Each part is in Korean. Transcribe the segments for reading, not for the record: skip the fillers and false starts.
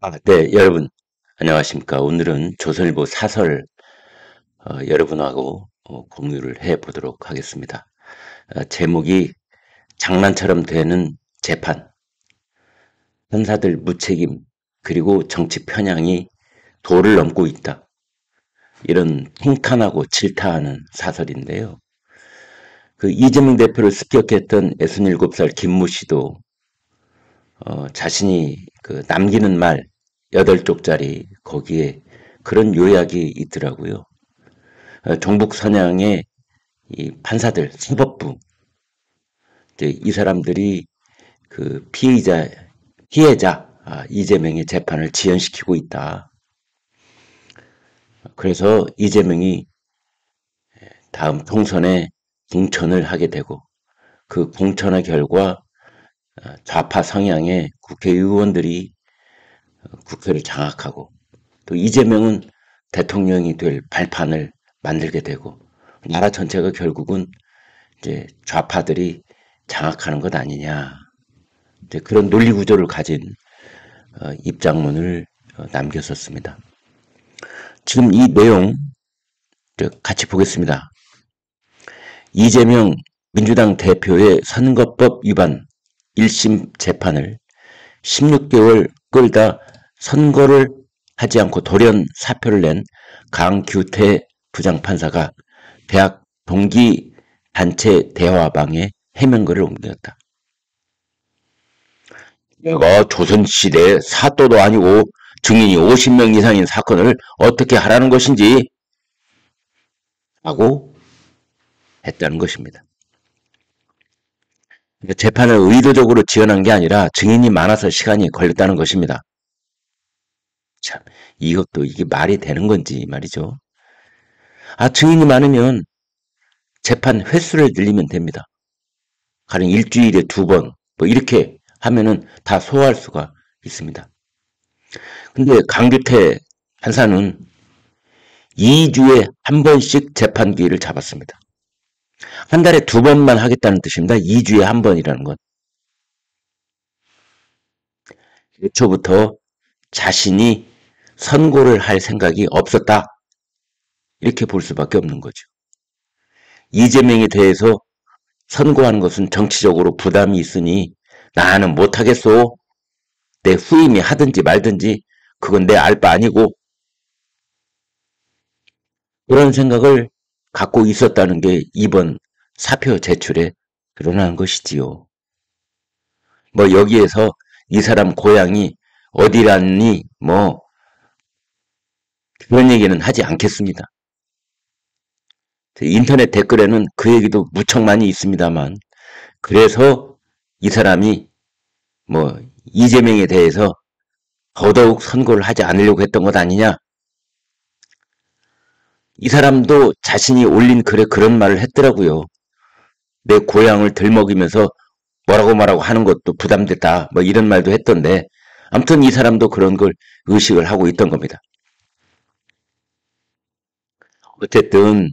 네, 여러분, 안녕하십니까. 오늘은 조선일보 사설, 여러분하고 공유를 해 보도록 하겠습니다. 제목이 장난처럼 되는 재판, 판사들 무책임, 그리고 정치 편향이 도를 넘고 있다. 이런 통탄하고 질타하는 사설인데요. 그 이재명 대표를 습격했던 67살 김모 씨도 자신이 그 남기는 말 8쪽짜리 거기에 그런 요약이 있더라고요. 종북 선양의 이 판사들, 사법부, 이제 이 사람들이 그 피해자 이재명의 재판을 지연시키고 있다. 그래서 이재명이 다음 총선에 공천을 하게 되고 그 공천의 결과 좌파 성향의 국회의원들이 국회를 장악하고 또 이재명은 대통령이 될 발판을 만들게 되고 나라 전체가 결국은 이제 좌파들이 장악하는 것 아니냐. 이제 그런 논리 구조를 가진 입장문을 남겼었습니다. 지금 이 내용 같이 보겠습니다. 이재명 민주당 대표의 선거법 위반 1심 재판을 16개월 끌다 선고를 하지 않고 돌연 사표를 낸 강규태 부장판사가 대학 동기 단체 대화방에 해명글을 옮겼다. 내가 조선시대 사또도 아니고 증인이 50명 이상인 사건을 어떻게 하라는 것인지 하고 했다는 것입니다. 재판을 의도적으로 지연한 게 아니라 증인이 많아서 시간이 걸렸다는 것입니다. 참, 이것도 이게 말이 되는 건지 말이죠. 증인이 많으면 재판 횟수를 늘리면 됩니다. 가령 일주일에 2번, 뭐 이렇게 하면은 다 소화할 수가 있습니다. 근데 강규태 판사는 2주에 한 번씩 재판 기일을 잡았습니다. 한 달에 2번만 하겠다는 뜻입니다. 2주에 한 번이라는 건. 애초부터 자신이 선고를 할 생각이 없었다. 이렇게 볼 수밖에 없는 거죠. 이재명에 대해서 선고하는 것은 정치적으로 부담이 있으니 나는 못하겠소. 내 후임이 하든지 말든지 그건 내 알 바 아니고 그런 생각을 갖고 있었다는 게 이번 사표 제출에 드러난 것이지요. 뭐 여기에서 이 사람 고향이 어디라니 뭐 그런 얘기는 하지 않겠습니다. 인터넷 댓글에는 그 얘기도 무척 많이 있습니다만 그래서 이 사람이 뭐 이재명에 대해서 더더욱 선고를 하지 않으려고 했던 것 아니냐. 이 사람도 자신이 올린 글에 그런 말을 했더라고요. 내 고향을 들먹이면서 뭐라고 말하고 하는 것도 부담됐다. 뭐 이런 말도 했던데 아무튼 이 사람도 그런 걸 의식을 하고 있던 겁니다. 어쨌든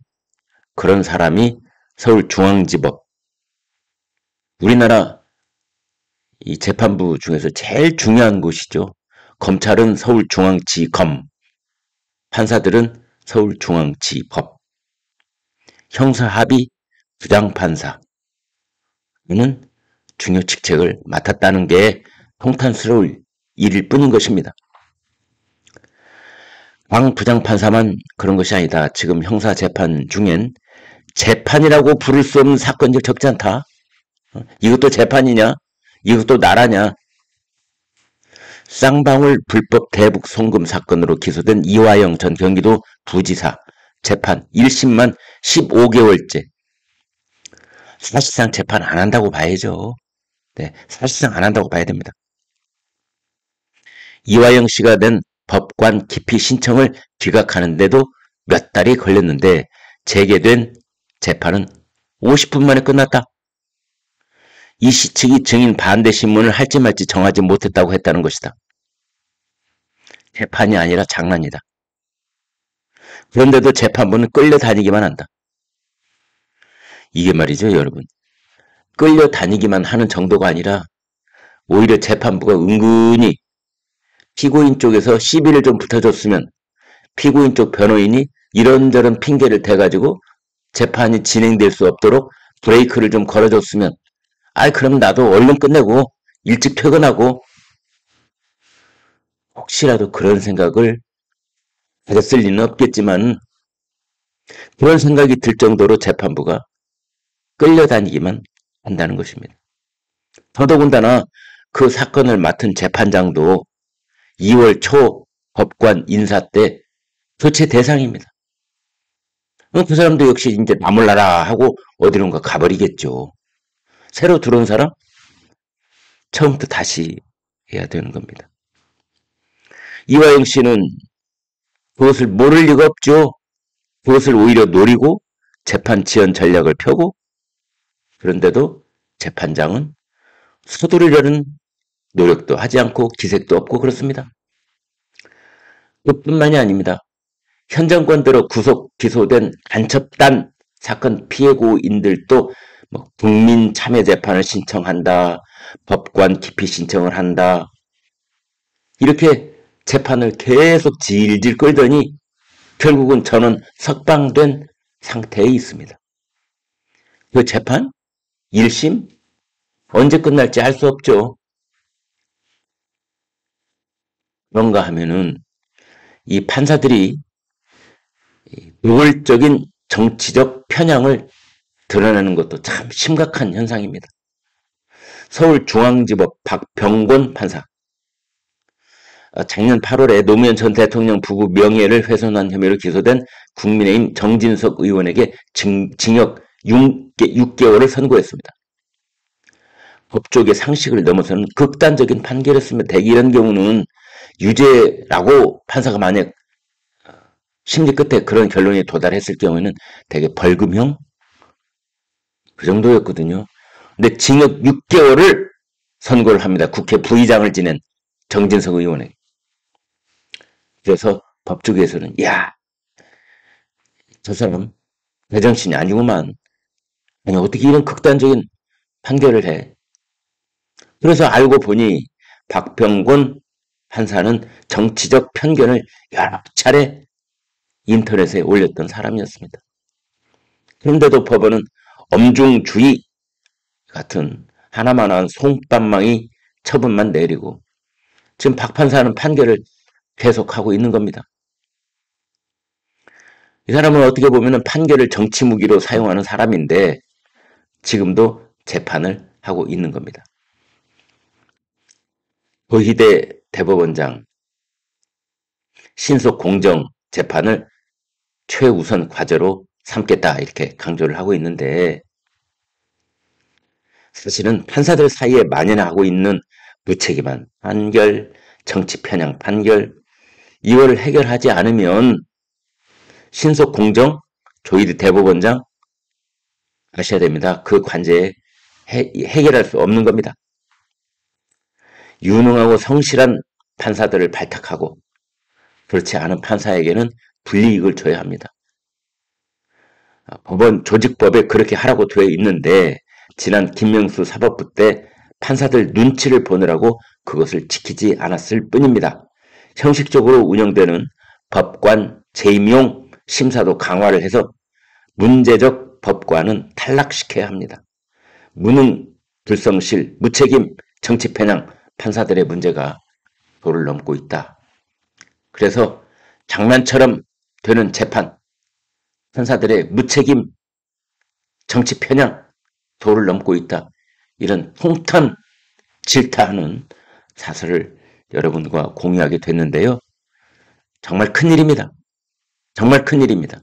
그런 사람이 서울중앙지법 우리나라 이 재판부 중에서 제일 중요한 곳이죠. 검찰은 서울중앙지검, 판사들은 서울중앙지법, 형사합의 부장판사 는 중요 직책을 맡았다는 게 통탄스러울 일일 뿐인 것입니다. 강 부장판사만 그런 것이 아니다. 지금 형사재판 중엔 재판이라고 부를 수 없는 사건이 적지 않다. 이것도 재판이냐? 이것도 나라냐? 쌍방울 불법 대북 송금 사건으로 기소된 이화영 전 경기도 부지사 재판 1심만 15개월째. 사실상 재판 안 한다고 봐야죠. 네, 사실상 안 한다고 봐야 됩니다. 이화영 씨가 낸 법관 기피 신청을 기각하는데도 몇 달이 걸렸는데 재개된 재판은 50분 만에 끝났다. 이 씨 측이 증인 반대 신문을 할지 말지 정하지 못했다고 했다는 것이다. 재판이 아니라 장난이다. 그런데도 재판부는 끌려다니기만 한다. 이게 말이죠, 여러분. 끌려다니기만 하는 정도가 아니라 오히려 재판부가 은근히 피고인 쪽에서 시비를 좀 붙여줬으면 피고인 쪽 변호인이 이런저런 핑계를 대가지고 재판이 진행될 수 없도록 브레이크를 좀 걸어줬으면, 그럼 나도 얼른 끝내고 일찍 퇴근하고, 혹시라도 그런 생각을 가졌을 리는 없겠지만 그런 생각이 들 정도로 재판부가 끌려다니기만 한다는 것입니다. 더더군다나 그 사건을 맡은 재판장도 2월 초 법관 인사 때 교체 대상입니다. 그 사람도 역시 이제 나 몰라라 하고 어디론가 가버리겠죠. 새로 들어온 사람 처음부터 다시 해야 되는 겁니다. 이화영 씨는 그것을 모를 리가 없죠. 그것을 오히려 노리고 재판 지연 전략을 펴고, 그런데도 재판장은 서두르려는 노력도 하지 않고 기색도 없고 그렇습니다. 그뿐만이 아닙니다. 현 정권대로 구속 기소된 간첩단 사건 피해고인들도 국민 참여 재판을 신청한다, 법관 기피 신청을 한다, 이렇게 재판을 계속 질질 끌더니 결국은 저는 석방된 상태에 있습니다. 그 재판 1심 언제 끝날지 알 수 없죠. 그런가 하면은 이 판사들이 노골적인 정치적 편향을 드러내는 것도 참 심각한 현상입니다. 서울중앙지법 박병곤 판사, 작년 8월에 노무현 전 대통령 부부 명예를 훼손한 혐의로 기소된 국민의힘 정진석 의원에게 징역 6개월을 선고했습니다. 법조계 상식을 넘어서는 극단적인 판결이었습니다. 대개 이런 경우는 유죄라고 판사가 만약 심리 끝에 그런 결론에 도달했을 경우에는 대개 벌금형 그 정도였거든요. 근데 징역 6개월을 선고를 합니다. 국회 부의장을 지낸 정진석 의원에게. 그래서 법조계에서는 저 사람 제정신이 아니구만. 아니 어떻게 이런 극단적인 판결을 해. 그래서 알고 보니 박병곤 판사는 정치적 편견을 여러 차례 인터넷에 올렸던 사람이었습니다. 그런데도 법원은 엄중주의 같은 하나만한 솜방망이 처분만 내리고 지금 박 판사는 판결을 계속하고 있는 겁니다. 이 사람은 어떻게 보면 판결을 정치 무기로 사용하는 사람인데 지금도 재판을 하고 있는 겁니다. 고희대 대법원장 신속 공정 재판을 최우선 과제로 삼겠다 이렇게 강조를 하고 있는데, 사실은 판사들 사이에 만연하고 있는 무책임한 판결, 정치 편향 판결, 이걸 해결하지 않으면 신속 공정 조희대 대법원장 아셔야 됩니다. 그 관제에 해결할 수 없는 겁니다. 유능하고 성실한 판사들을 발탁하고 그렇지 않은 판사에게는 불이익을 줘야 합니다. 법원 조직법에 그렇게 하라고 되어 있는데 지난 김명수 사법부 때 판사들 눈치를 보느라고 그것을 지키지 않았을 뿐입니다. 형식적으로 운영되는 법관 재임용 심사도 강화를 해서 문제적 법관은 탈락시켜야 합니다. 무능, 불성실, 무책임, 정치 편향 판사들의 문제가 도를 넘고 있다. 그래서 장난처럼 되는 재판, 판사들의 무책임, 정치 편향 도를 넘고 있다. 이런 홍탄 질타하는 사설을 여러분과 공유하게 됐는데요. 정말 큰일입니다. 정말 큰일입니다.